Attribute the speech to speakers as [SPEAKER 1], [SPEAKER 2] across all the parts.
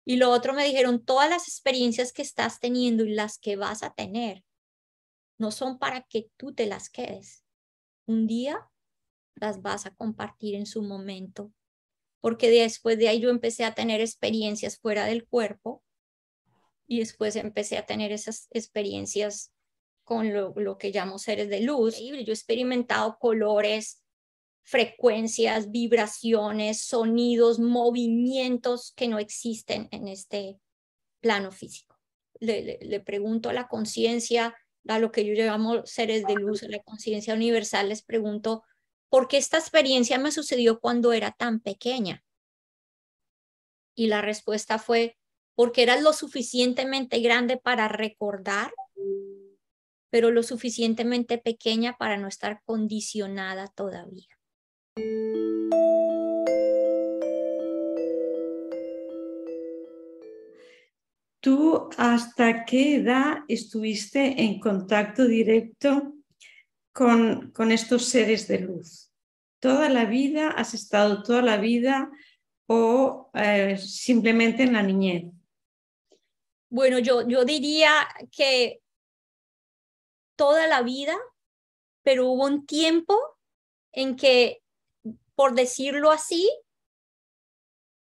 [SPEAKER 1] Y lo otro me dijeron, todas las experiencias que estás teniendo y las que vas a tener no son para que tú te las quedes. Un día las vas a compartir en su momento. Porque después de ahí yo empecé a tener experiencias fuera del cuerpo y después empecé a tener esas experiencias con lo que llamo seres de luz. Yo he experimentado colores, frecuencias, vibraciones, sonidos, movimientos que no existen en este plano físico. Le pregunto a la conciencia, a lo que yo llamo seres de luz, a la conciencia universal, les pregunto, ¿por qué esta experiencia me sucedió cuando era tan pequeña? Y la respuesta fue, porque eras lo suficientemente grande para recordar, pero lo suficientemente pequeña para no estar condicionada todavía.
[SPEAKER 2] ¿Tú hasta qué edad estuviste en contacto directo con estos seres de luz? ¿Toda la vida? ¿Has estado toda la vida o simplemente en la niñez?
[SPEAKER 1] Bueno, yo diría que toda la vida, pero hubo un tiempo en que, por decirlo así,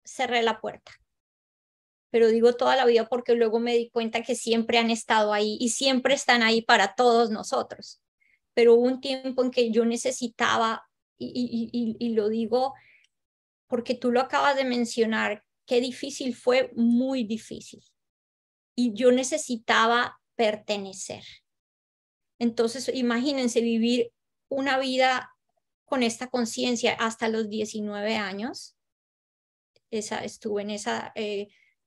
[SPEAKER 1] cerré la puerta. Pero digo toda la vida porque luego me di cuenta que siempre han estado ahí y siempre están ahí para todos nosotros. Pero hubo un tiempo en que yo necesitaba, y lo digo porque tú lo acabas de mencionar, qué difícil fue, muy difícil. Y yo necesitaba pertenecer. Entonces, imagínense vivir una vida con esta conciencia hasta los 19 años. Estuve en esa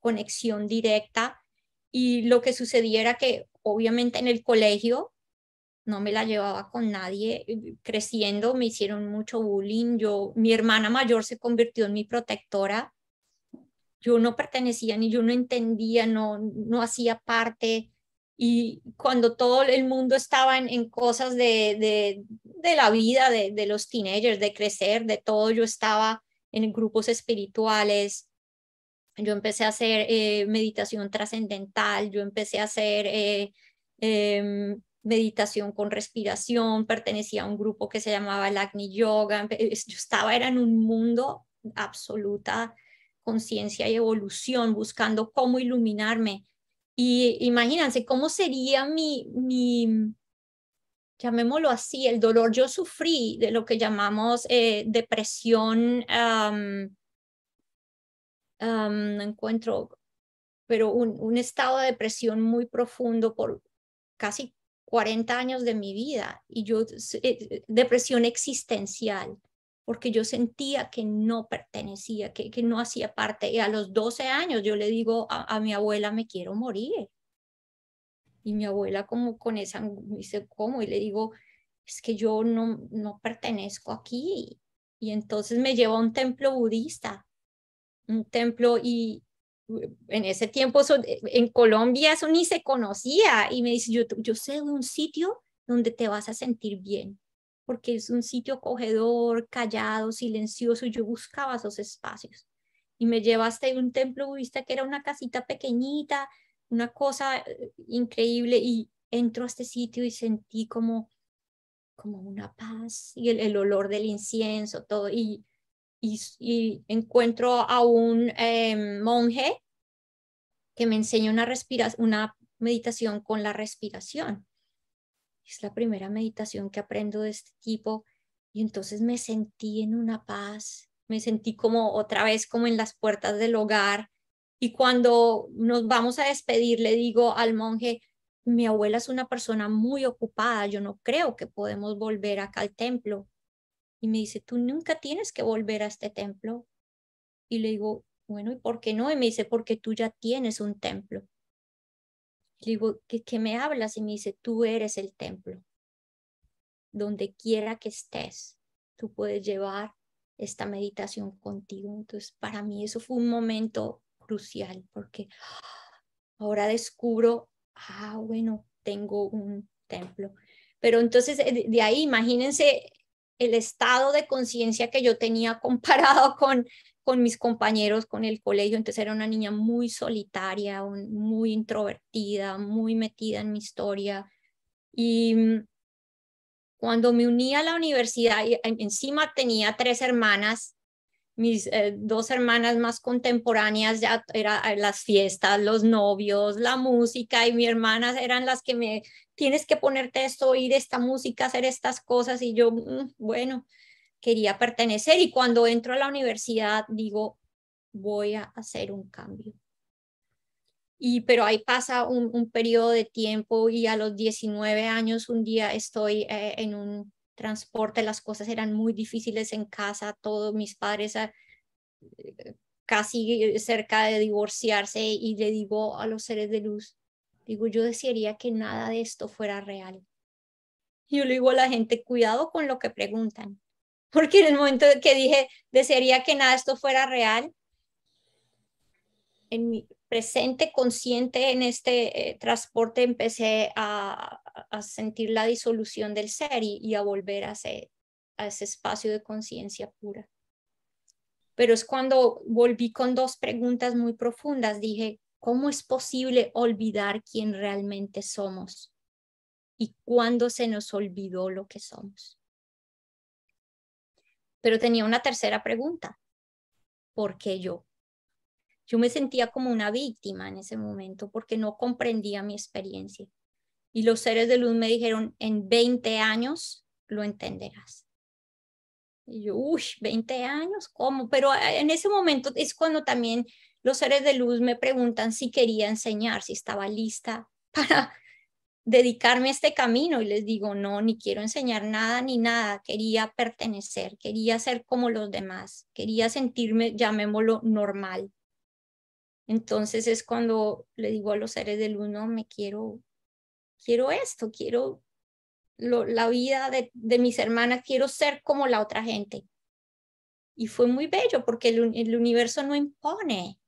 [SPEAKER 1] conexión directa y lo que sucedía era que obviamente en el colegio no me la llevaba con nadie. Creciendo me hicieron mucho bullying. Mi hermana mayor se convirtió en mi protectora. Yo no pertenecía ni yo no entendía, no hacía parte. Y cuando todo el mundo estaba en cosas de la vida, de los teenagers, de crecer, de todo, yo estaba en grupos espirituales. Yo empecé a hacer meditación trascendental, yo empecé a hacer meditación con respiración, pertenecía a un grupo que se llamaba el Agni Yoga. Era en un mundo absoluta conciencia y evolución, buscando cómo iluminarme. Y imagínense cómo sería llamémoslo así, el dolor. Yo sufrí de lo que llamamos depresión, no encuentro, pero un estado de depresión muy profundo por casi 40 años de mi vida. Y depresión existencial, porque yo sentía que no pertenecía, que no hacía parte. Y a los 12 años yo le digo a mi abuela, me quiero morir. Y mi abuela como con esa, me dice, ¿cómo? Y le digo, es que yo no pertenezco aquí. Y entonces me lleva a un templo budista, un templo, y en ese tiempo en Colombia eso ni se conocía. Y me dice, yo sé de un sitio donde te vas a sentir bien, porque es un sitio acogedor, callado, silencioso, y yo buscaba esos espacios. Y me lleva hasta un templo budista que era una casita pequeñita, una cosa increíble, y entro a este sitio y sentí como una paz y el olor del incienso, todo. Y encuentro a un monje que me enseña una meditación con la respiración. Es la primera meditación que aprendo de este tipo, y entonces me sentí en una paz, me sentí como otra vez como en las puertas del hogar. Y cuando nos vamos a despedir, le digo al monje, mi abuela es una persona muy ocupada, yo no creo que podemos volver acá al templo. Y me dice, tú nunca tienes que volver a este templo. Y le digo, bueno, ¿y por qué no? Y me dice, porque tú ya tienes un templo. Le digo, ¿qué me hablas? Y me dice, tú eres el templo. Donde quiera que estés, tú puedes llevar esta meditación contigo. Entonces, para mí eso fue un momento crucial, porque ahora descubro, bueno, tengo un templo. Pero entonces, de ahí, imagínense el estado de conciencia que yo tenía comparado con con mis compañeros, con el colegio. Entonces era una niña muy solitaria, muy introvertida, muy metida en mi historia. Y cuando me uní a la universidad, encima tenía 3 hermanas. Mis 2 hermanas más contemporáneas ya eran las fiestas, los novios, la música, y mis hermanas eran las que me, tienes que ponerte esto, oír esta música, hacer estas cosas, y yo, bueno, quería pertenecer. Y cuando entro a la universidad digo, voy a hacer un cambio. Pero ahí pasa un periodo de tiempo, y a los 19 años un día estoy en un transporte, las cosas eran muy difíciles en casa, todos mis padres casi cerca de divorciarse, y le digo a los seres de luz, digo, yo desearía que nada de esto fuera real. Yo le digo a la gente, cuidado con lo que preguntan, porque en el momento que dije, desearía que nada de esto fuera real, en mi presente consciente en este transporte empecé a sentir la disolución del ser, y a volver a ese espacio de conciencia pura. Pero es cuando volví con 2 preguntas muy profundas. Dije, ¿cómo es posible olvidar quién realmente somos? ¿Y cuándo se nos olvidó lo que somos? Pero tenía una tercera pregunta. ¿Por qué yo? Yo me sentía como una víctima en ese momento porque no comprendía mi experiencia. Y los seres de luz me dijeron, en 20 años lo entenderás. Y yo, 20 años, ¿cómo? Pero en ese momento es cuando también los seres de luz me preguntan si quería enseñar, si estaba lista para dedicarme a este camino. Y les digo, no, ni quiero enseñar nada ni nada. Quería pertenecer, quería ser como los demás, quería sentirme, llamémoslo, normal. Entonces es cuando le digo a los seres de luz, no, quiero esto, quiero la vida de mis hermanas, quiero ser como la otra gente. Y fue muy bello porque el universo no impone,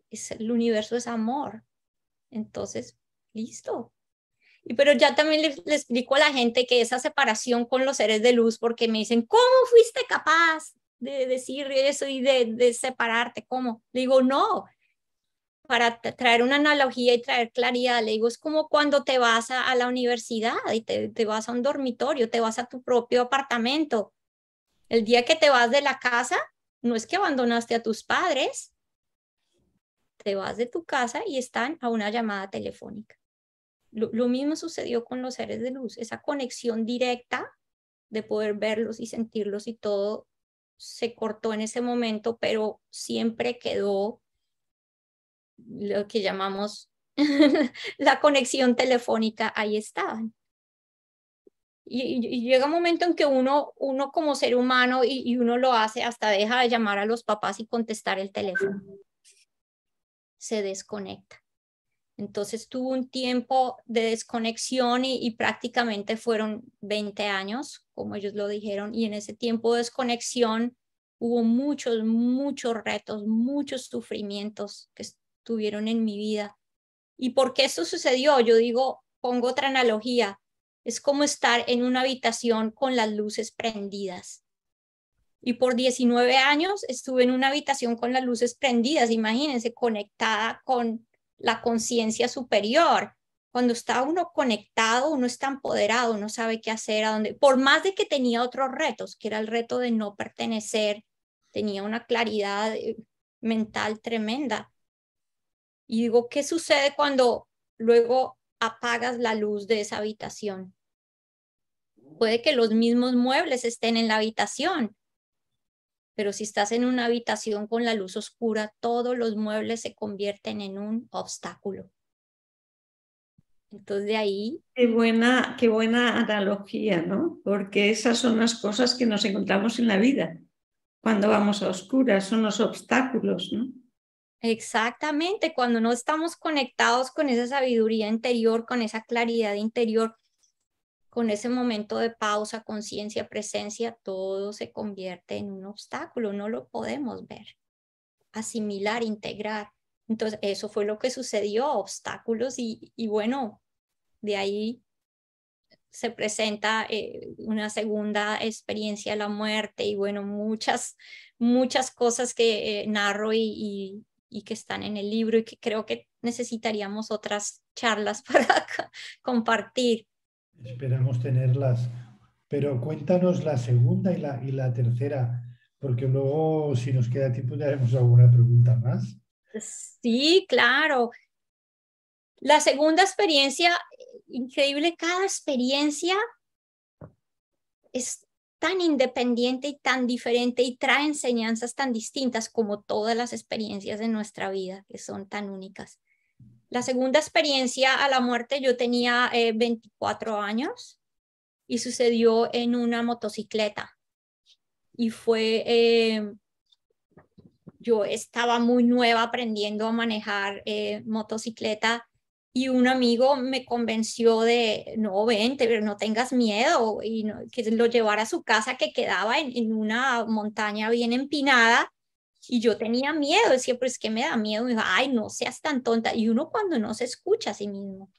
[SPEAKER 1] el universo es amor. Entonces, listo. Pero ya también le explico a la gente que esa separación con los seres de luz, porque me dicen, ¿cómo fuiste capaz de decir eso y de separarte? ¿Cómo? Le digo, no, para traer una analogía y traer claridad, le digo, es como cuando te vas a la universidad y te vas a un dormitorio, te vas a tu propio apartamento. El día que te vas de la casa, no es que abandonaste a tus padres, te vas de tu casa y están a una llamada telefónica. Lo mismo sucedió con los seres de luz, esa conexión directa de poder verlos y sentirlos, y todo se cortó en ese momento, pero siempre quedó lo que llamamos la conexión telefónica, ahí estaban. Y llega un momento en que uno como ser humano, y uno lo hace, hasta deja de llamar a los papás y contestar el teléfono. Se desconecta. Entonces tuvo un tiempo de desconexión, y prácticamente fueron 20 años, como ellos lo dijeron, y en ese tiempo de desconexión hubo muchos retos, muchos sufrimientos que estuvieron en mi vida. ¿Y por qué esto sucedió? Yo digo, pongo otra analogía, es como estar en una habitación con las luces prendidas. Y por 19 años estuve en una habitación con las luces prendidas, imagínense, conectada con la conciencia superior. Cuando está uno conectado, uno está empoderado, uno sabe qué hacer, a dónde. Por más de que tenía otros retos, que era el reto de no pertenecer, tenía una claridad mental tremenda. Y digo, ¿qué sucede cuando luego apagas la luz de esa habitación? Puede que los mismos muebles estén en la habitación, pero si estás en una habitación con la luz oscura, todos los muebles se convierten en un obstáculo. Entonces de ahí...
[SPEAKER 2] Qué buena analogía, ¿no? Porque esas son las cosas que nos encontramos en la vida. Cuando vamos a oscuras, son los obstáculos, ¿no?
[SPEAKER 1] Exactamente, cuando no estamos conectados con esa sabiduría interior, con esa claridad interior, con ese momento de pausa, conciencia, presencia, todo se convierte en un obstáculo, no lo podemos ver, asimilar, integrar. Entonces, eso fue lo que sucedió, obstáculos, y bueno, de ahí se presenta una segunda experiencia de la muerte y bueno, muchas cosas que narro y que están en el libro y que creo que necesitaríamos otras charlas para compartir.
[SPEAKER 3] Esperamos tenerlas, pero cuéntanos la segunda y la tercera, porque luego si nos queda tiempo te haremos alguna pregunta más.
[SPEAKER 1] Sí, claro. La segunda experiencia, increíble, cada experiencia es tan independiente y tan diferente y trae enseñanzas tan distintas como todas las experiencias de nuestra vida, que son tan únicas. La segunda experiencia a la muerte, yo tenía 24 años y sucedió en una motocicleta. Y fue, yo estaba muy nueva aprendiendo a manejar motocicleta y un amigo me convenció de, no, vente, pero no tengas miedo, y no, que lo llevara a su casa que quedaba en una montaña bien empinada. Y yo tenía miedo, decía, pero es que me da miedo. Me dijo, ay, no seas tan tonta. Y uno cuando no se escucha a sí mismo,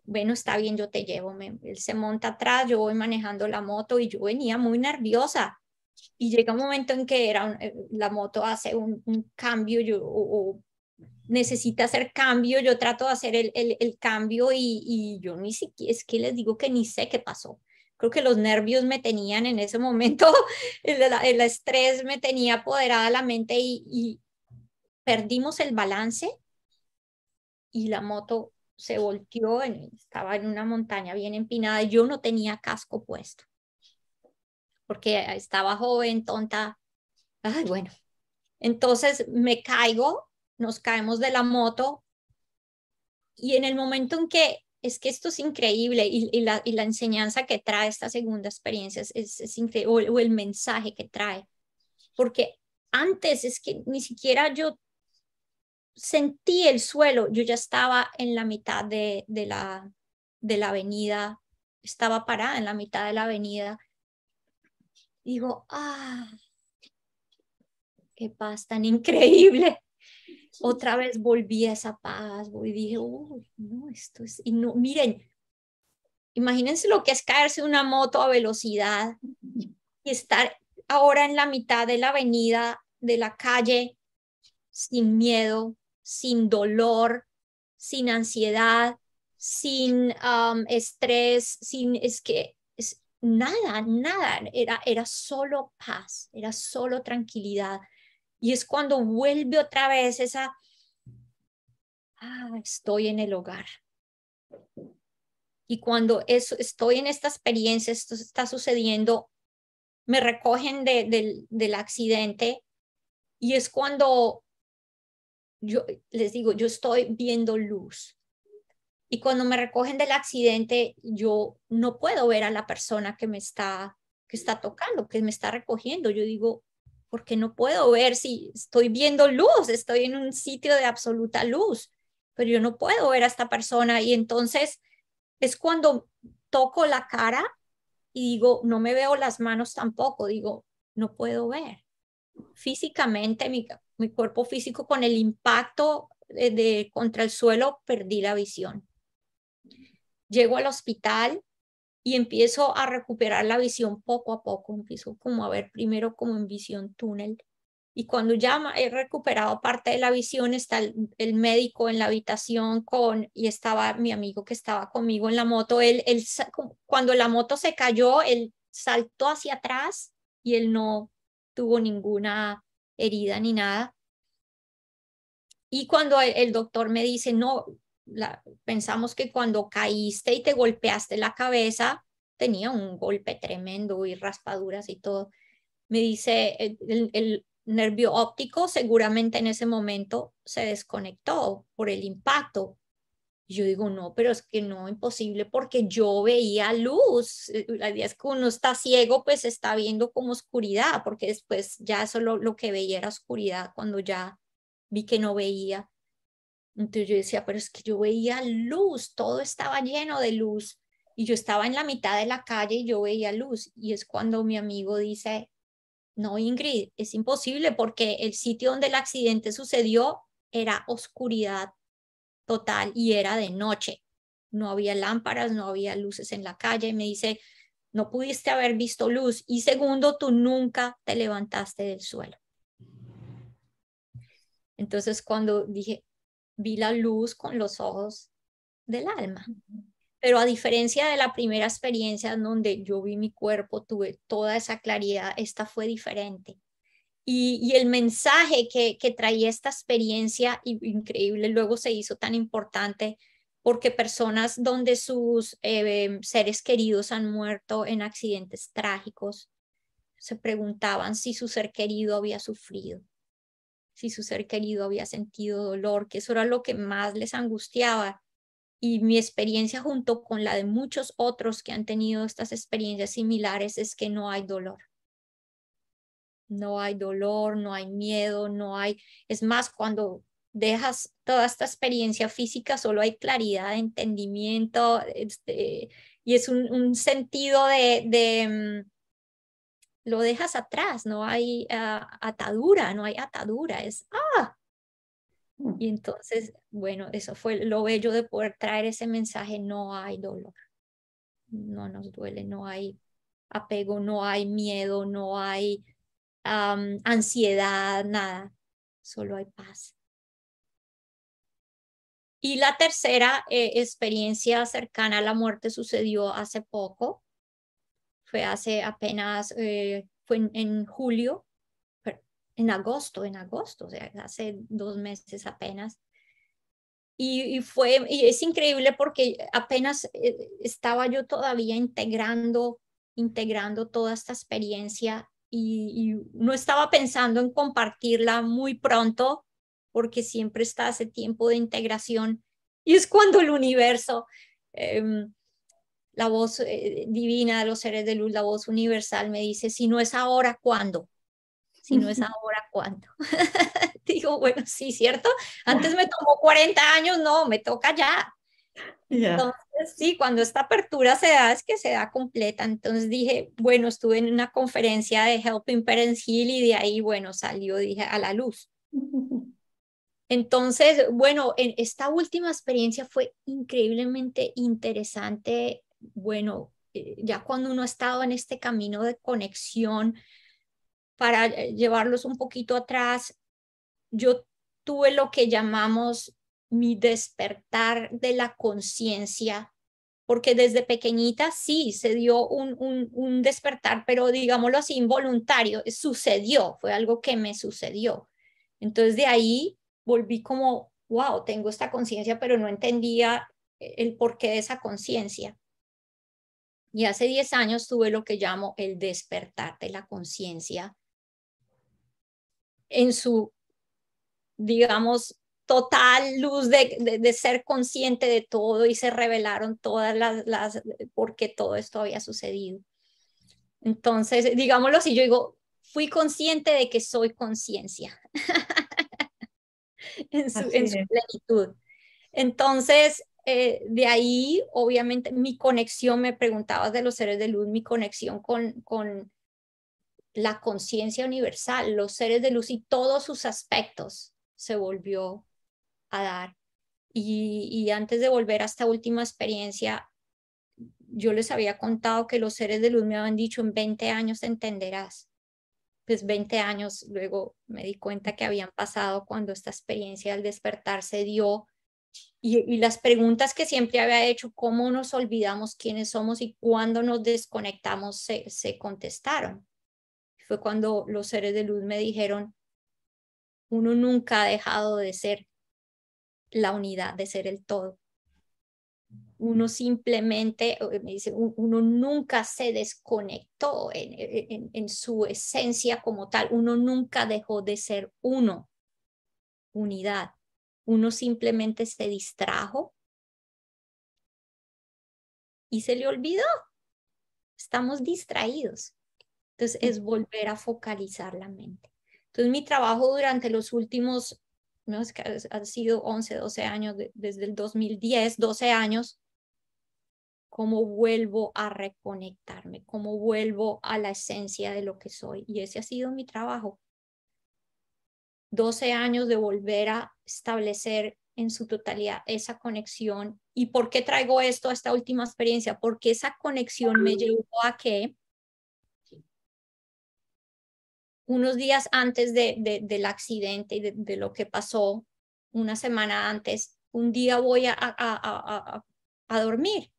[SPEAKER 1] bueno, está bien, yo te llevo. Él se monta atrás, yo voy manejando la moto y yo venía muy nerviosa. Y llega un momento en que la moto hace un cambio, o necesita hacer cambio, yo trato de hacer el cambio y yo ni siquiera, es que les digo que ni sé qué pasó. Creo que los nervios me tenían en ese momento, el estrés me tenía apoderada la mente y perdimos el balance y la moto se volteó, estaba en una montaña bien empinada y yo no tenía casco puesto porque estaba joven, tonta. Ay, bueno, entonces me caigo, nos caemos de la moto y en el momento en que, es que esto es increíble y la enseñanza que trae esta segunda experiencia es increíble, o el mensaje que trae, porque antes es que ni siquiera yo sentí el suelo, yo ya estaba en la mitad de la avenida, estaba parada en la mitad de la avenida. Digo, qué paz tan increíble. Otra vez volví a esa paz, y dije, uy, no, esto es, y no, miren, imagínense lo que es caerse una moto a velocidad y estar ahora en la mitad de la avenida, de la calle, sin miedo, sin dolor, sin ansiedad, sin estrés, es que nada, era solo paz, era solo tranquilidad. Y es cuando vuelve otra vez esa, estoy en el hogar. Y cuando estoy en esta experiencia, esto está sucediendo, me recogen del accidente y es cuando yo les digo, yo estoy viendo luz. Y cuando me recogen del accidente, yo no puedo ver a la persona que está tocando, que me está recogiendo. Yo digo, ¿por qué no puedo ver si estoy viendo luz? Estoy en un sitio de absoluta luz, pero yo no puedo ver a esta persona. Y entonces es cuando toco la cara y digo, no me veo las manos tampoco. Digo, no puedo ver. Físicamente, mi cuerpo físico con el impacto contra el suelo, perdí la visión. Llego al hospital y empiezo a recuperar la visión poco a poco. Empiezo como a ver primero como en visión túnel. Y cuando ya he recuperado parte de la visión, está el médico en la habitación y estaba mi amigo que estaba conmigo en la moto. Cuando la moto se cayó, él saltó hacia atrás y él no tuvo ninguna herida ni nada. Y cuando el doctor me dice, no, pensamos que cuando caíste y te golpeaste la cabeza, tenía un golpe tremendo y raspaduras y todo. Me dice, el nervio óptico seguramente en ese momento se desconectó por el impacto. Y yo digo, no, pero es que no, imposible, porque yo veía luz. La idea es que uno está ciego, pues está viendo como oscuridad, porque después ya solo lo que veía era oscuridad cuando ya vi que no veía. Entonces yo decía, pero es que yo veía luz, todo estaba lleno de luz. Y yo estaba en la mitad de la calle y yo veía luz. Y es cuando mi amigo dice, no, Ingrid, es imposible porque el sitio donde el accidente sucedió era oscuridad total y era de noche. no había lámparas, no había luces en la calle. Me dice, no pudiste haber visto luz. Y segundo, tú nunca te levantaste del suelo. Entonces cuando dije, vi la luz con los ojos del alma. Pero a diferencia de la primera experiencia en donde yo vi mi cuerpo, tuve toda esa claridad, esta fue diferente. Y el mensaje que traía esta experiencia increíble luego se hizo tan importante porque personas donde sus seres queridos han muerto en accidentes trágicos se preguntaban si su ser querido había sufrido, si su ser querido había sentido dolor, que eso era lo que más les angustiaba. Y mi experiencia junto con la de muchos otros que han tenido estas experiencias similares es que no hay dolor. No hay dolor, no hay miedo, no hay... Es más, cuando dejas toda esta experiencia física, solo hay claridad, entendimiento, y es un sentido lo dejas atrás, no hay atadura, no hay atadura, es Y entonces, bueno, eso fue lo bello de poder traer ese mensaje, no hay dolor, no nos duele, no hay apego, no hay miedo, no hay ansiedad, nada, solo hay paz. Y la tercera experiencia cercana a la muerte sucedió hace poco, fue hace apenas, fue en julio, en agosto, o sea, hace 2 meses apenas. Y es increíble porque apenas estaba yo todavía integrando toda esta experiencia y no estaba pensando en compartirla muy pronto porque siempre está ese tiempo de integración y es cuando el universo, la voz divina de los seres de luz, la voz universal me dice, si no es ahora, ¿cuándo? Si no es ahora, ¿cuándo? Digo, bueno, sí, ¿cierto? Antes me tomó 40 años, no, me toca ya. Entonces, sí, cuando esta apertura se da, es que se da completa. Entonces dije, bueno, estuve en una conferencia de Helping Parents Heal y de ahí, bueno, salió, dije, a la luz. Entonces, bueno, en esta última experiencia fue increíblemente interesante. Bueno, ya cuando uno ha estado en este camino de conexión, para llevarlos un poquito atrás, yo tuve lo que llamamos mi despertar de la conciencia, porque desde pequeñita sí se dio un despertar, pero digámoslo así, involuntario, sucedió, fue algo que me sucedió. Entonces de ahí volví como, wow, tengo esta conciencia, pero no entendía el porqué de esa conciencia. Y hace 10 años tuve lo que llamo el despertar de la conciencia en su, digamos, total luz de ser consciente de todo y se revelaron todas por qué todo esto había sucedido. Entonces, digámoslo así, yo digo, fui consciente de que soy conciencia en su plenitud. Entonces, de ahí, obviamente, mi conexión, me preguntabas de los seres de luz, mi conexión con la conciencia universal, los seres de luz y todos sus aspectos se volvió a dar. Y antes de volver a esta última experiencia, yo les había contado que los seres de luz me habían dicho, en 20 años te entenderás. Pues 20 años luego me di cuenta que habían pasado cuando esta experiencia del despertar se dio. Y las preguntas que siempre había hecho, cómo nos olvidamos quiénes somos y cuándo nos desconectamos, se contestaron. Fue cuando los seres de luz me dijeron, uno nunca ha dejado de ser la unidad, de ser el todo. Uno simplemente, me dice, uno nunca se desconectó en su esencia como tal. Uno nunca dejó de ser uno, unidad. Uno simplemente se distrajo y se le olvidó. Estamos distraídos. Entonces es volver a focalizar la mente. Entonces mi trabajo durante los últimos, no, es que han sido 11, 12 años, desde el 2010, 12 años, cómo vuelvo a reconectarme, cómo vuelvo a la esencia de lo que soy. Y ese ha sido mi trabajo. 12 años de volver a establecer en su totalidad esa conexión. ¿Y por qué traigo esto a esta última experiencia? Porque esa conexión me llevó a que unos días antes del accidente y de lo que pasó, una semana antes, un día voy a dormir.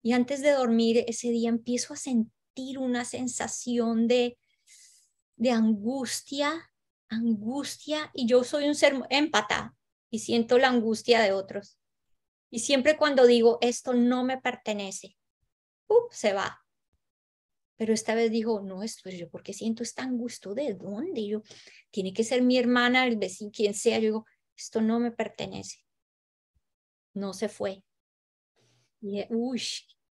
[SPEAKER 1] Y antes de dormir, ese día empiezo a sentir una sensación de angustia, y yo soy un ser empático y siento la angustia de otros. Y siempre cuando digo, esto no me pertenece, se va. Pero esta vez dijo, no, esto es yo, ¿por qué siento esta angustia? ¿De dónde? Y yo, tiene que ser mi hermana, el vecino, quien sea. Yo digo, esto no me pertenece. No se fue. Y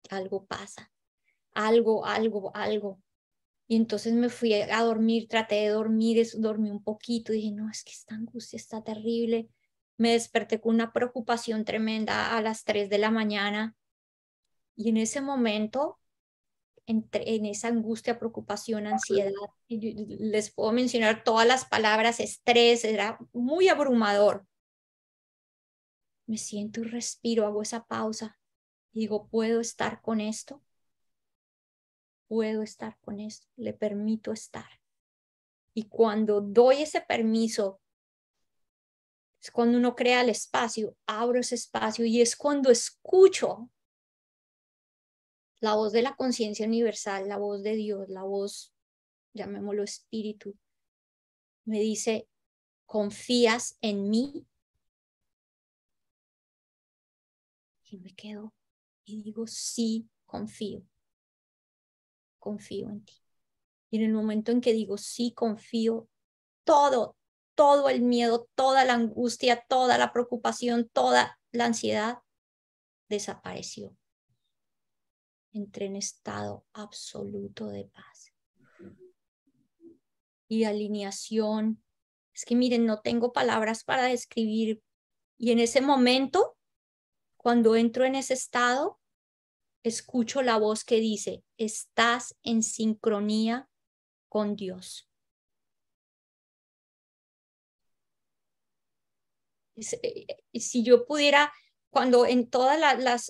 [SPEAKER 1] algo pasa. Algo. Y entonces me fui a dormir, traté de dormir, dormí un poquito. Dije, no, es que esta angustia está terrible. Me desperté con una preocupación tremenda a las 3 de la mañana. Y en ese momento, en esa angustia, preocupación, ansiedad, les puedo mencionar todas las palabras, estrés, era muy abrumador. Me siento y respiro, hago esa pausa. Y digo, ¿puedo estar con esto? Puedo estar con esto, le permito estar. Y cuando doy ese permiso, es cuando uno crea el espacio, abro ese espacio y es cuando escucho la voz de la conciencia universal, la voz de Dios, la voz, llamémoslo espíritu, me dice, ¿confías en mí? Y me quedo y digo, sí, confío en ti. Y en el momento en que digo, sí, confío, todo el miedo, toda la angustia, toda la preocupación, toda la ansiedad desapareció. Entré en estado absoluto de paz y alineación. Es que miren, no tengo palabras para describir. Y en ese momento, cuando entro en ese estado, escucho la voz que dice, estás en sincronía con Dios. Si yo pudiera, cuando en todos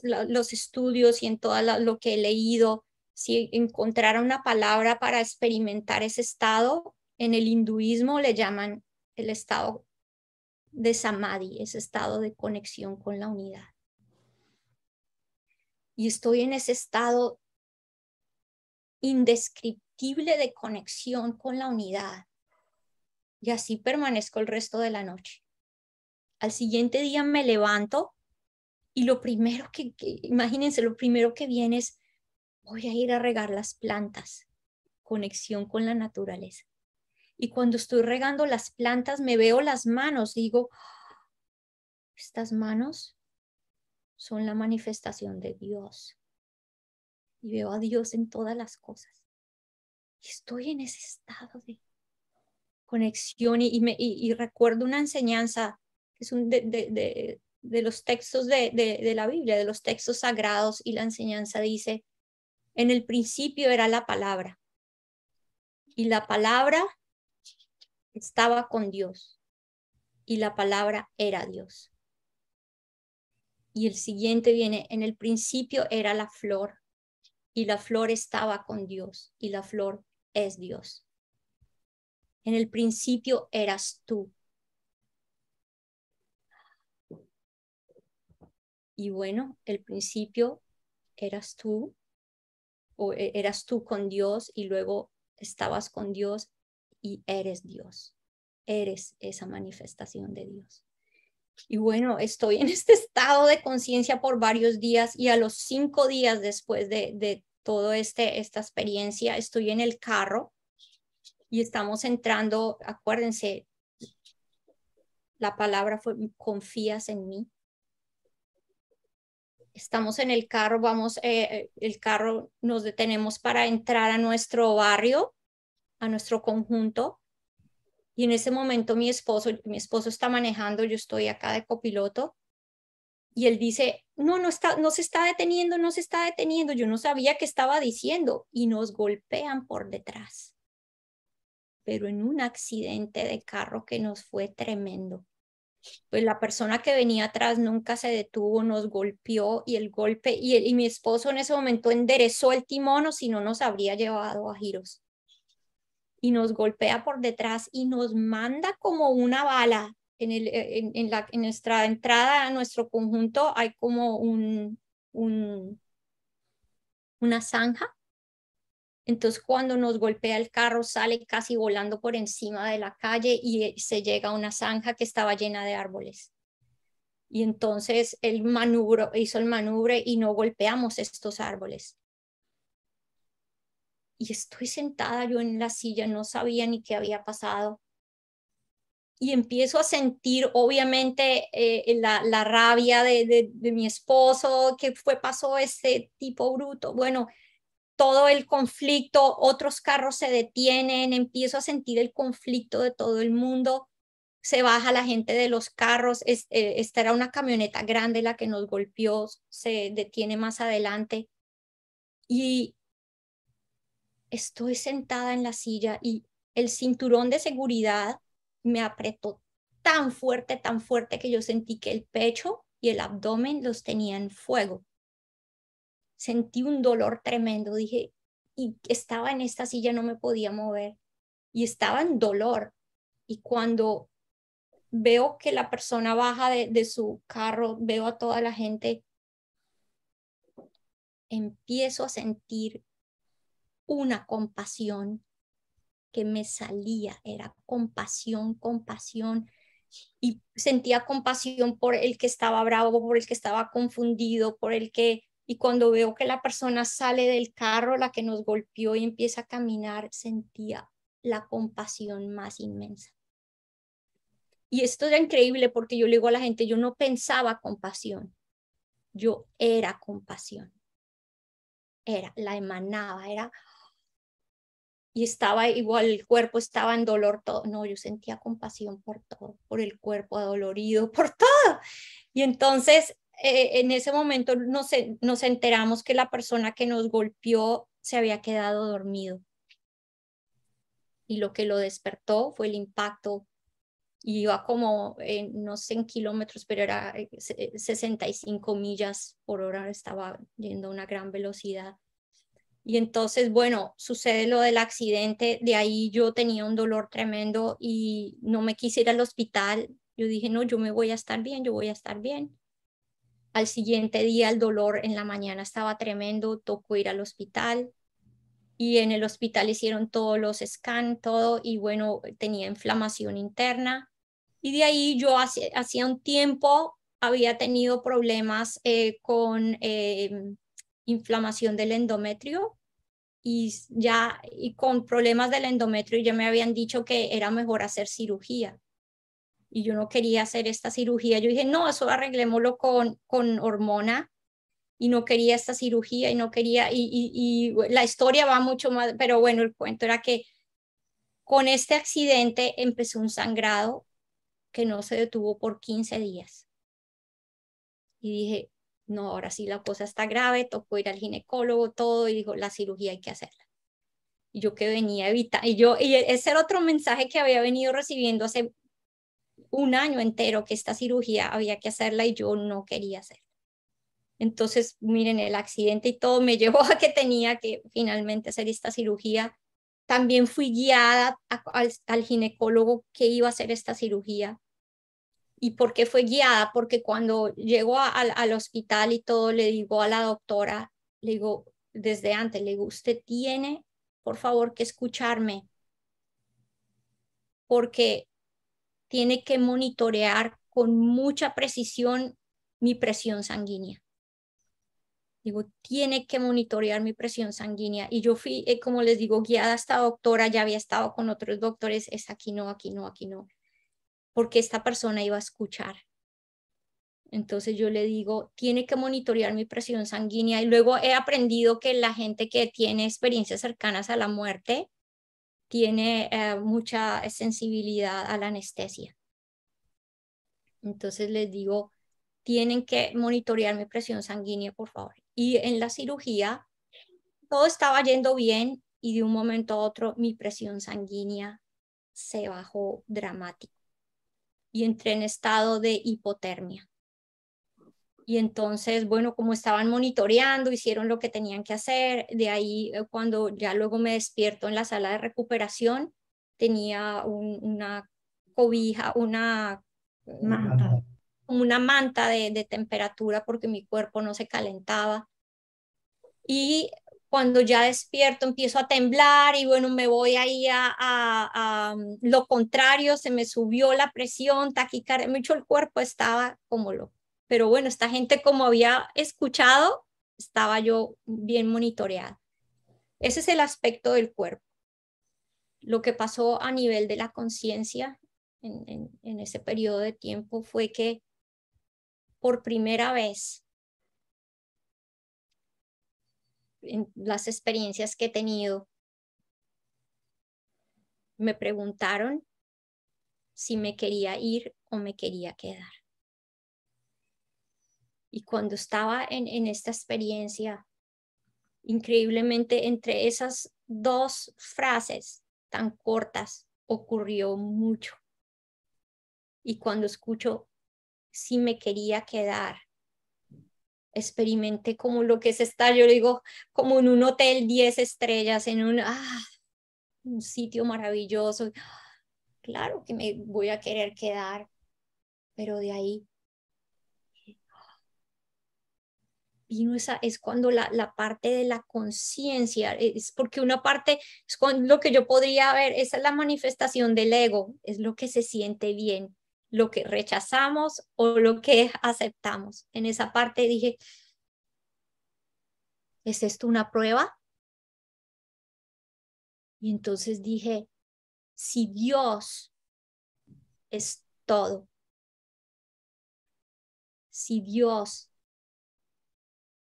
[SPEAKER 1] los estudios y en todo lo que he leído, si encontrara una palabra para experimentar ese estado, en el hinduismo le llaman el estado de samadhi, ese estado de conexión con la unidad. Y estoy en ese estado indescriptible de conexión con la unidad. Y así permanezco el resto de la noche. Al siguiente día me levanto y lo primero imagínense, lo primero que viene es, voy a ir a regar las plantas, conexión con la naturaleza. Y cuando estoy regando las plantas, me veo las manos, digo, estas manos son la manifestación de Dios. Y veo a Dios en todas las cosas. Y estoy en ese estado de conexión y recuerdo una enseñanza que es de los textos de la Biblia, de los textos sagrados, y la enseñanza dice, en el principio era la palabra, y la palabra estaba con Dios, y la palabra era Dios. Y el siguiente viene, en el principio era la flor, y la flor estaba con Dios, y la flor es Dios. En el principio eras tú. Y bueno, el principio eras tú, o eras tú con Dios, y luego estabas con Dios y eres Dios. Eres esa manifestación de Dios. Y bueno, estoy en este estado de conciencia por varios días, y a los 5 días después de toda esta experiencia, estoy en el carro y estamos entrando, acuérdense, la palabra fue, ¿confías en mí? Estamos en el carro, el carro, nos detenemos para entrar a nuestro barrio, a nuestro conjunto. Y en ese momento mi esposo está manejando, yo estoy acá de copiloto. Y él dice, no se está deteniendo. Yo no sabía qué estaba diciendo. Y nos golpean por detrás. Pero en un accidente de carro que nos fue tremendo. Pues la persona que venía atrás nunca se detuvo, nos golpeó y el golpe, y mi esposo en ese momento enderezó el timón o si no nos habría llevado a giros. Y nos golpea por detrás y nos manda como una bala. En nuestra entrada a nuestro conjunto hay como una zanja. Entonces cuando nos golpea el carro sale casi volando por encima de la calle y se llega a una zanja que estaba llena de árboles. Y entonces él hizo el manubrio y no golpeamos estos árboles. Y estoy sentada yo en la silla, no sabía ni qué había pasado. Y empiezo a sentir, obviamente, la rabia de mi esposo, que pasó este tipo bruto. Bueno, todo el conflicto, otros carros se detienen, empiezo a sentir el conflicto de todo el mundo. Se baja la gente de los carros. Esta era una camioneta grande la que nos golpeó, se detiene más adelante. Y estoy sentada en la silla y el cinturón de seguridad me apretó tan fuerte que yo sentí que el pecho y el abdomen los tenía en fuego. Sentí un dolor tremendo, dije, y estaba en esta silla, no me podía mover y estaba en dolor. Y cuando veo que la persona baja de su carro, veo a toda la gente, empiezo a sentir una compasión que me salía, era compasión, compasión, y sentía compasión por el que estaba bravo, por el que estaba confundido, y cuando veo que la persona sale del carro, la que nos golpeó y empieza a caminar, sentía la compasión más inmensa. Y esto era increíble porque yo le digo a la gente, yo no pensaba compasión, yo era compasión, la emanaba, y estaba igual, el cuerpo estaba en dolor, todo. No, yo sentía compasión por todo, por el cuerpo adolorido, por todo. Y entonces, en ese momento nos enteramos que la persona que nos golpeó se había quedado dormido. Y lo que lo despertó fue el impacto. Y iba como, no sé en kilómetros, pero era 65 millas por hora, estaba yendo a una gran velocidad. Y entonces, bueno, sucede lo del accidente, de ahí yo tenía un dolor tremendo y no me quise ir al hospital. Yo dije, no, yo me voy a estar bien, yo voy a estar bien. Al siguiente día el dolor en la mañana estaba tremendo, tocó ir al hospital y en el hospital hicieron todos los scans, todo, y bueno, tenía inflamación interna. Y de ahí yo hacía un tiempo había tenido problemas con inflamación del endometrio y con problemas del endometrio ya me habían dicho que era mejor hacer cirugía. Y yo no quería hacer esta cirugía. Yo dije, no, eso arreglémoslo con hormona. Y no quería esta cirugía y no quería, y la historia va mucho más, pero bueno, el cuento era que con este accidente empezó un sangrado que no se detuvo por 15 días. Y dije, no, ahora sí la cosa está grave, tocó ir al ginecólogo, todo, y dijo, la cirugía hay que hacerla. Y yo que venía a evitar, y ese era otro mensaje que había venido recibiendo hace un año entero, que esta cirugía había que hacerla y yo no quería hacerla. Entonces, miren, el accidente y todo me llevó a que tenía que finalmente hacer esta cirugía. También fui guiada al ginecólogo que iba a hacer esta cirugía. ¿Y por qué fue guiada? Porque cuando llego al hospital y todo, le digo a la doctora, le digo desde antes, le digo, usted tiene, por favor, que escucharme, porque tiene que monitorear con mucha precisión mi presión sanguínea. Digo, tiene que monitorear mi presión sanguínea. Y yo fui, como les digo, guiada a esta doctora, ya había estado con otros doctores, es aquí no, aquí no, aquí no, porque esta persona iba a escuchar. Entonces yo le digo, tiene que monitorear mi presión sanguínea. Y luego he aprendido que la gente que tiene experiencias cercanas a la muerte tiene mucha sensibilidad a la anestesia. Entonces les digo, tienen que monitorear mi presión sanguínea, por favor. Y en la cirugía, todo estaba yendo bien y de un momento a otro mi presión sanguínea se bajó dramático. y entré en estado de hipotermia. Y entonces, bueno, como estaban monitoreando, hicieron lo que tenían que hacer. De ahí, cuando ya luego me despierto en la sala de recuperación, tenía una cobija,
[SPEAKER 2] Manta.
[SPEAKER 1] una manta de temperatura porque mi cuerpo no se calentaba. Y cuando ya despierto empiezo a temblar y bueno, me voy ahí a lo contrario, se me subió la presión, taquicardia, mucho el cuerpo estaba como loco. Pero bueno, esta gente como había escuchado, estaba yo bien monitoreada. Ese es el aspecto del cuerpo. Lo que pasó a nivel de la conciencia en ese periodo de tiempo fue que por primera vez en las experiencias que he tenido, me preguntaron si me quería ir o me quería quedar. Y cuando estaba en esta experiencia, increíblemente entre esas dos frases tan cortas ocurrió mucho. Y cuando escucho si me quería quedar, experimenté como lo que es estar, yo digo, como en un hotel 10 estrellas, en un sitio maravilloso. Claro que me voy a querer quedar, pero de ahí vino es cuando la parte de la conciencia, es porque una parte es con lo que yo podría ver, esa es la manifestación del ego, es lo que se siente bien, lo que rechazamos o lo que aceptamos. En esa parte dije, ¿es esto una prueba? Y entonces dije, si Dios es todo, si Dios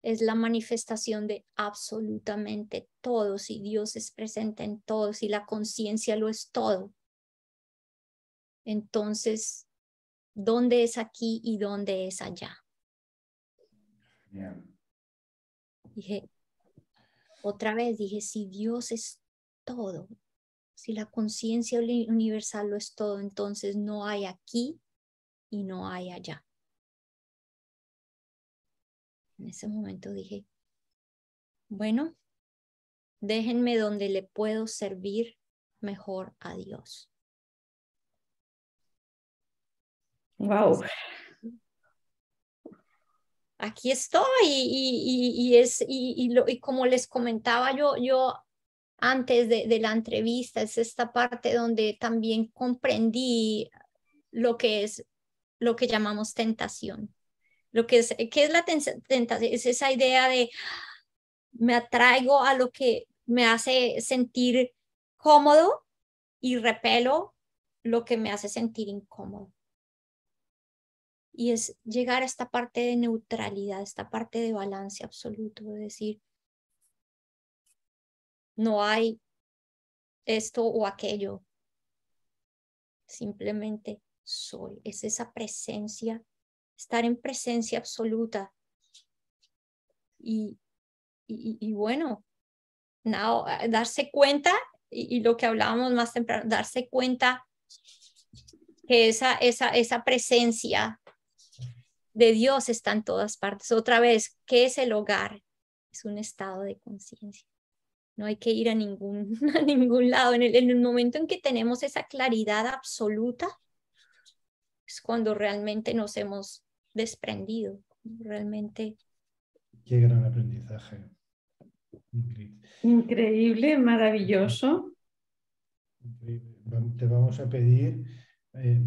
[SPEAKER 1] es la manifestación de absolutamente todo, si Dios es presente en todo, si la conciencia lo es todo, entonces, ¿dónde es aquí y dónde es allá?
[SPEAKER 3] Genial.
[SPEAKER 1] Dije, otra vez, dije, si Dios es todo, si la conciencia universal lo es todo, entonces no hay aquí y no hay allá. En ese momento dije, bueno, déjenme donde le puedo servir mejor a Dios.
[SPEAKER 2] Wow.
[SPEAKER 1] Aquí estoy y como les comentaba yo antes de la entrevista, es esta parte donde también comprendí lo que es lo que llamamos tentación. ¿Qué es la tentación? Es esa idea de me atraigo a lo que me hace sentir cómodo y repelo lo que me hace sentir incómodo. Y es llegar a esta parte de neutralidad, esta parte de balance absoluto, de decir, no hay esto o aquello, simplemente soy. Es esa presencia, estar en presencia absoluta. Y bueno, darse cuenta, y lo que hablábamos más temprano, darse cuenta que esa presencia de Dios está en todas partes. Otra vez, ¿qué es el hogar? Es un estado de conciencia. No hay que ir a a ningún lado. En el momento en que tenemos esa claridad absoluta, es cuando realmente nos hemos desprendido. Realmente.
[SPEAKER 3] Qué gran aprendizaje, Ingrid.
[SPEAKER 2] Increíble, maravilloso.
[SPEAKER 3] Increíble. Te vamos a pedir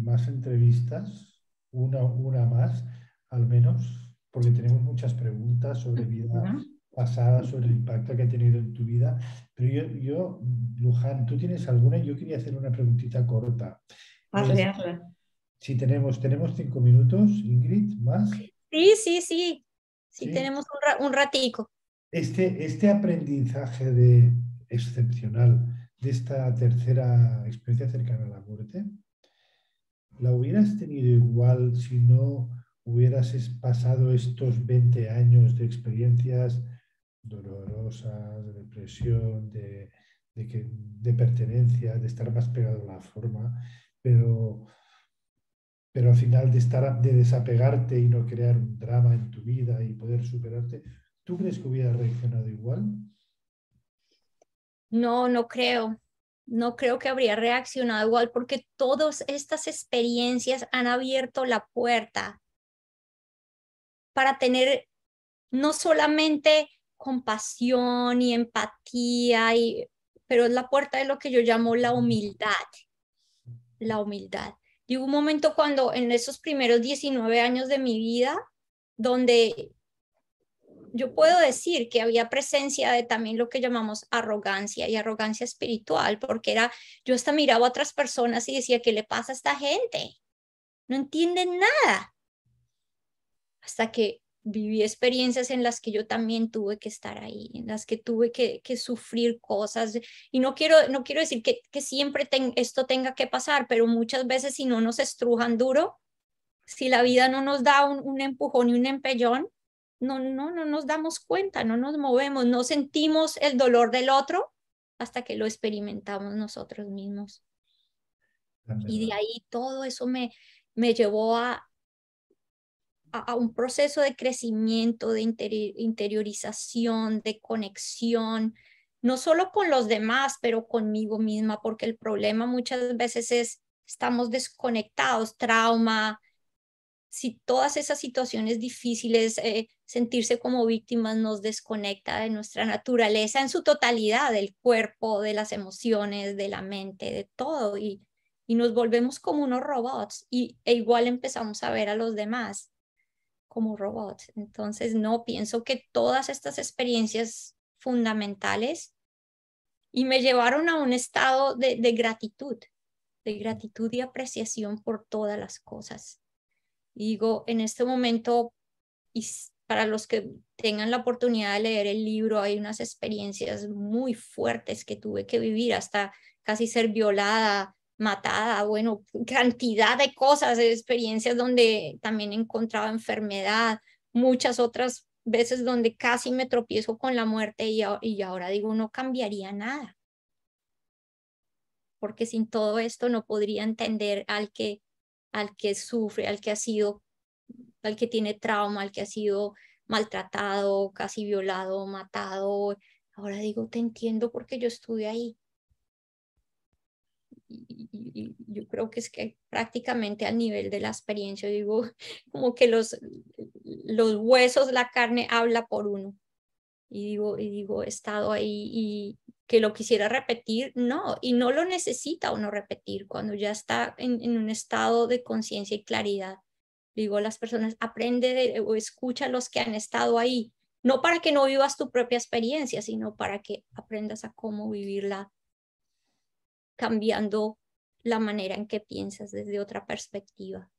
[SPEAKER 3] más entrevistas, una más al menos, porque tenemos muchas preguntas sobre vida
[SPEAKER 2] ¿No?
[SPEAKER 3] pasada, sobre el impacto que ha tenido en tu vida. Pero Luján, ¿tú tienes alguna? Yo quería hacer una preguntita corta.
[SPEAKER 2] Hazle, hazle.
[SPEAKER 3] Si tenemos 5 minutos, Ingrid, más.
[SPEAKER 1] Sí. Sí,
[SPEAKER 3] ¿Sí?
[SPEAKER 1] tenemos un ratico.
[SPEAKER 3] Este aprendizaje excepcional de esta tercera experiencia cercana a la muerte, ¿la hubieras tenido igual si no hubieras pasado estos 20 años de experiencias dolorosas, de depresión, de pertenencia, de estar más pegado a la forma? Pero pero al final de desapegarte y no crear un drama en tu vida y poder superarte, ¿tú crees que hubiera reaccionado igual?
[SPEAKER 1] No, no creo. No creo que habría reaccionado igual porque todas estas experiencias han abierto la puerta para tener no solamente compasión y empatía, pero es la puerta de lo que yo llamo la humildad. La humildad. Y hubo un momento cuando en esos primeros 19 años de mi vida, donde yo puedo decir que había presencia de también lo que llamamos arrogancia y arrogancia espiritual, porque yo hasta miraba a otras personas y decía, ¿qué le pasa a esta gente? No entienden nada. Hasta que viví experiencias en las que yo también tuve que estar ahí, en las que tuve que sufrir cosas. Y no quiero decir que siempre esto tenga que pasar, pero muchas veces si no nos estrujan duro, si la vida no nos da un empujón y un empellón, no nos damos cuenta, no nos movemos, no sentimos el dolor del otro hasta que lo experimentamos nosotros mismos. Y de ahí todo eso me llevó a un proceso de crecimiento, de interiorización, de conexión, no solo con los demás, pero conmigo misma, porque el problema muchas veces es, estamos desconectados, trauma, si todas esas situaciones difíciles, sentirse como víctimas nos desconecta de nuestra naturaleza en su totalidad, del cuerpo, de las emociones, de la mente, de todo, y nos volvemos como unos robots, e igual empezamos a ver a los demás como robots. Entonces, no, pienso que todas estas experiencias fundamentales y me llevaron a un estado de gratitud y apreciación por todas las cosas. Y digo, en este momento, y para los que tengan la oportunidad de leer el libro, hay unas experiencias muy fuertes que tuve que vivir, hasta casi ser violada, matada, bueno, cantidad de cosas, de experiencias donde también encontraba enfermedad, muchas otras veces donde casi me tropiezo con la muerte y ahora digo, no cambiaría nada, porque sin todo esto no podría entender al que sufre, al que tiene trauma, al que ha sido maltratado, casi violado, matado. Ahora digo, te entiendo porque yo estuve ahí. Y yo creo que es que prácticamente al nivel de la experiencia, digo, como que los huesos, la carne habla por uno. Y digo, he estado ahí y que lo quisiera repetir, no, y no lo necesita uno repetir cuando ya está en un estado de conciencia y claridad. Digo a las personas, aprende o escucha a los que han estado ahí, no para que no vivas tu propia experiencia, sino para que aprendas a cómo vivirla cambiando la manera en que piensas desde otra perspectiva.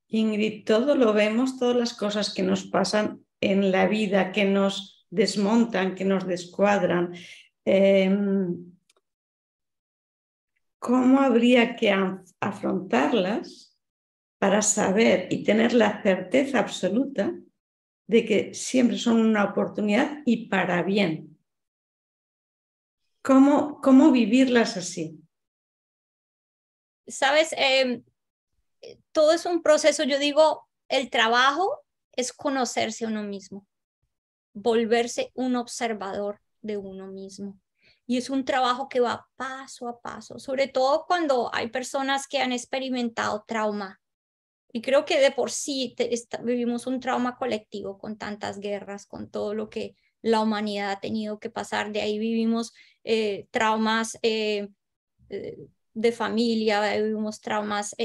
[SPEAKER 2] Ingrid, todo lo vemos, todas las cosas que nos pasan en la vida, que nos desmontan, que nos descuadran. ¿Cómo habría que afrontarlas para saber y tener la certeza absoluta de que siempre son una oportunidad y para bien? ¿Cómo vivirlas así?
[SPEAKER 1] Sabes, todo es un proceso. Yo digo, el trabajo es conocerse a uno mismo, volverse un observador de uno mismo. Y es un trabajo que va paso a paso, sobre todo cuando hay personas que han experimentado trauma. Y creo que de por sí vivimos un trauma colectivo con tantas guerras, con todo lo que la humanidad ha tenido que pasar. De ahí vivimos traumas de familia, vivimos traumas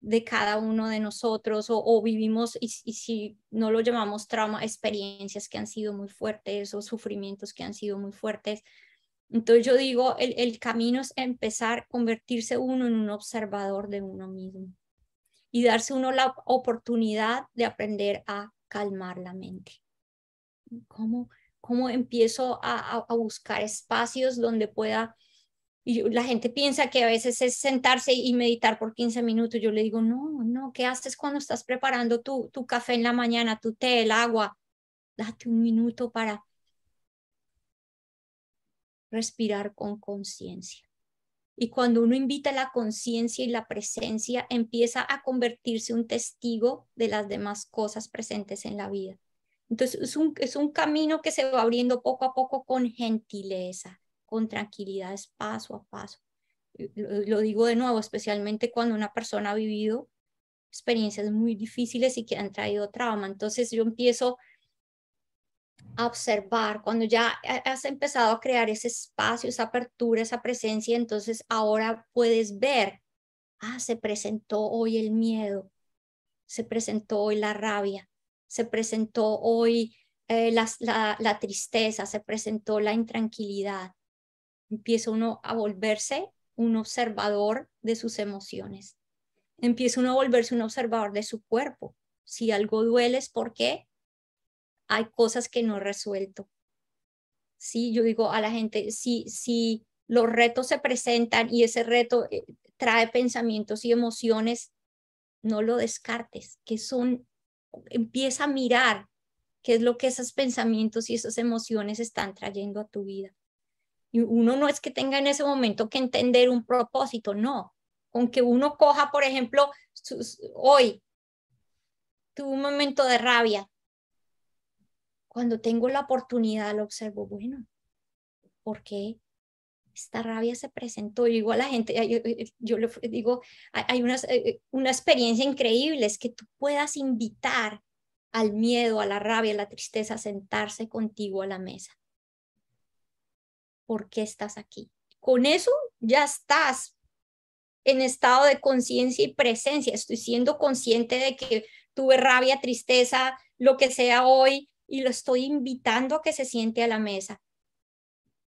[SPEAKER 1] de cada uno de nosotros o vivimos, y si no lo llamamos trauma, experiencias que han sido muy fuertes o sufrimientos que han sido muy fuertes. Entonces yo digo, el camino es empezar a convertirse uno en un observador de uno mismo y darse uno la oportunidad de aprender a calmar la mente. ¿Cómo empiezo a buscar espacios donde pueda? Y la gente piensa que a veces es sentarse y meditar por 15 minutos. Yo le digo, no, ¿qué haces cuando estás preparando tu café en la mañana, tu té, el agua? Date un minuto para respirar con conciencia. Y cuando uno invita la conciencia y la presencia, empieza a convertirse un testigo de las demás cosas presentes en la vida. Entonces es un camino que se va abriendo poco a poco con gentileza, con tranquilidad, es paso a paso. Lo digo de nuevo, especialmente cuando una persona ha vivido experiencias muy difíciles y que han traído trauma. Entonces yo empiezo a observar, cuando ya has empezado a crear ese espacio, esa apertura, esa presencia, entonces ahora puedes ver, se presentó hoy el miedo, se presentó hoy la rabia, se presentó hoy la tristeza, se presentó la intranquilidad. Empieza uno a volverse un observador de sus emociones. Empieza uno a volverse un observador de su cuerpo. Si algo duele es porque hay cosas que no he resuelto. Sí, yo digo a la gente, si los retos se presentan y ese reto trae pensamientos y emociones, no lo descartes, empieza a mirar qué es lo que esos pensamientos y esas emociones están trayendo a tu vida. Y uno no es que tenga en ese momento que entender un propósito, no. Con que uno coja, por ejemplo, hoy tuve un momento de rabia. Cuando tengo la oportunidad lo observo, bueno, ¿por qué esta rabia se presentó? Yo digo a la gente, yo le digo, hay una experiencia increíble, es que tú puedas invitar al miedo, a la rabia, a la tristeza a sentarse contigo a la mesa. ¿Por qué estás aquí? Con eso ya estás en estado de conciencia y presencia. Estoy siendo consciente de que tuve rabia, tristeza, lo que sea hoy, y lo estoy invitando a que se siente a la mesa.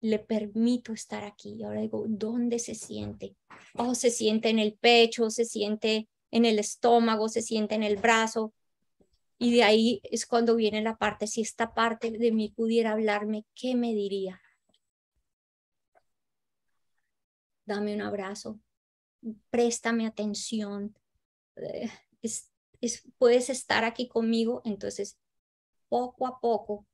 [SPEAKER 1] Le permito estar aquí. Y ahora digo, ¿dónde se siente? Oh, se siente en el pecho, se siente en el estómago, se siente en el brazo. Y de ahí es cuando viene la parte, si esta parte de mí pudiera hablarme, ¿qué me diría? Dame un abrazo, préstame atención, puedes estar aquí conmigo. Entonces, poco a poco,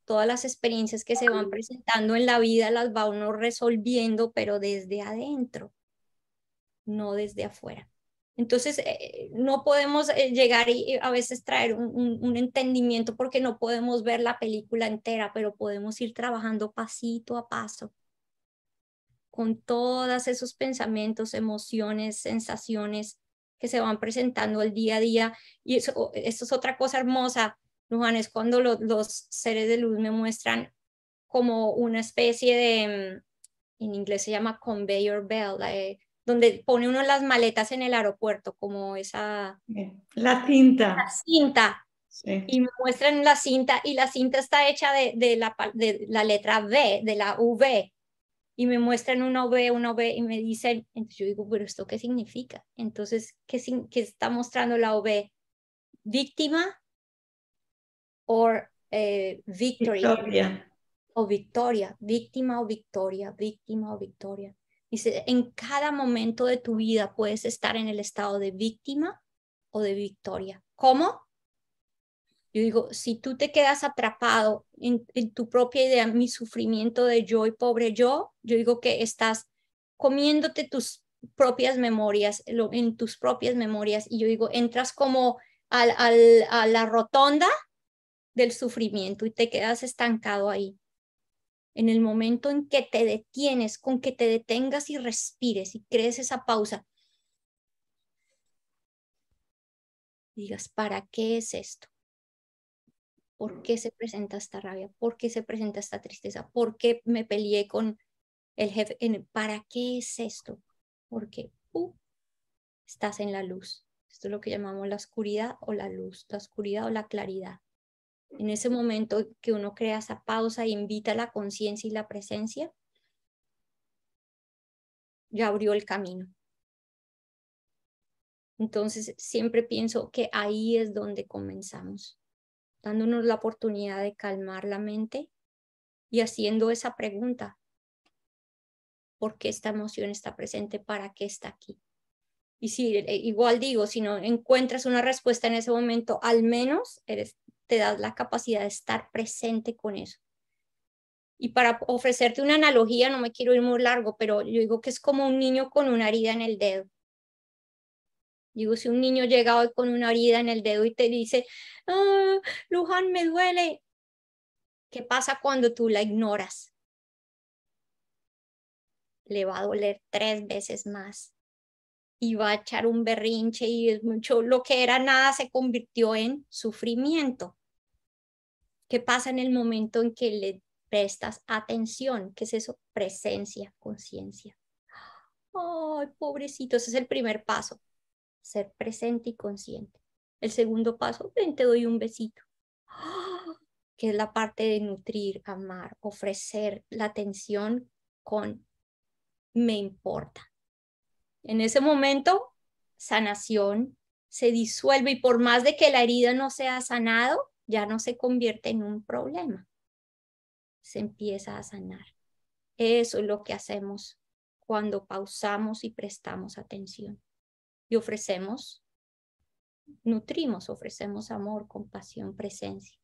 [SPEAKER 1] todas las experiencias que se van presentando en la vida las va uno resolviendo, pero desde adentro, no desde afuera. Entonces, no podemos llegar y a veces traer un entendimiento porque no podemos ver la película entera, pero podemos ir trabajando pasito a paso con todos esos pensamientos, emociones, sensaciones que se van presentando el día a día. Y eso es otra cosa hermosa, Luján, es cuando los seres de luz me muestran como una especie de, en inglés se llama conveyor belt, donde pone uno las maletas en el aeropuerto, como esa...
[SPEAKER 2] La cinta.
[SPEAKER 1] La cinta.
[SPEAKER 2] Sí.
[SPEAKER 1] Y me muestran la cinta, y la cinta está hecha de la letra V, de la V. Y me muestran una V, y me dicen, entonces yo digo, pero ¿esto qué significa? Entonces, ¿qué está mostrando la V? ¿Víctima o victory?
[SPEAKER 2] Victoria.
[SPEAKER 1] O victoria, víctima o victoria, víctima o victoria. Dice, en cada momento de tu vida puedes estar en el estado de víctima o de victoria. ¿Cómo? Yo digo, si tú te quedas atrapado en tu propia idea, mi sufrimiento de yo y pobre yo digo que estás comiéndote tus propias memorias, en tus propias memorias, y yo digo, entras como a la rotonda del sufrimiento y te quedas estancado ahí. En el momento en que te detienes, con que te detengas y respires y crees esa pausa, digas, ¿para qué es esto? ¿Por qué se presenta esta rabia? ¿Por qué se presenta esta tristeza? ¿Por qué me peleé con el jefe? ¿Para qué es esto? Porque estás en la luz. Esto es lo que llamamos la oscuridad o la luz, la oscuridad o la claridad. En ese momento que uno crea esa pausa e invita la conciencia y la presencia, ya abrió el camino. Entonces siempre pienso que ahí es donde comenzamos, dándonos la oportunidad de calmar la mente y haciendo esa pregunta: ¿por qué esta emoción está presente? ¿Para qué está aquí? Y si igual digo, si no encuentras una respuesta en ese momento, al menos te das la capacidad de estar presente con eso. Y para ofrecerte una analogía, no me quiero ir muy largo, pero yo digo que es como un niño con una herida en el dedo. Digo, si un niño llega hoy con una herida en el dedo y te dice, ah, Luján, me duele. ¿Qué pasa cuando tú la ignoras? Le va a doler 3 veces más. Y va a echar un berrinche y es mucho, lo que era nada se convirtió en sufrimiento. ¿Qué pasa en el momento en que le prestas atención? ¿Qué es eso? Presencia, conciencia. Ay, pobrecito, ese es el primer paso, ser presente y consciente. El segundo paso, ven, te doy un besito, que es la parte de nutrir, amar, ofrecer la atención con me importa. En ese momento, sanación se disuelve y por más de que la herida no sea sanado, ya no se convierte en un problema. Se empieza a sanar. Eso es lo que hacemos cuando pausamos y prestamos atención. Y ofrecemos, nutrimos, ofrecemos amor, compasión, presencia.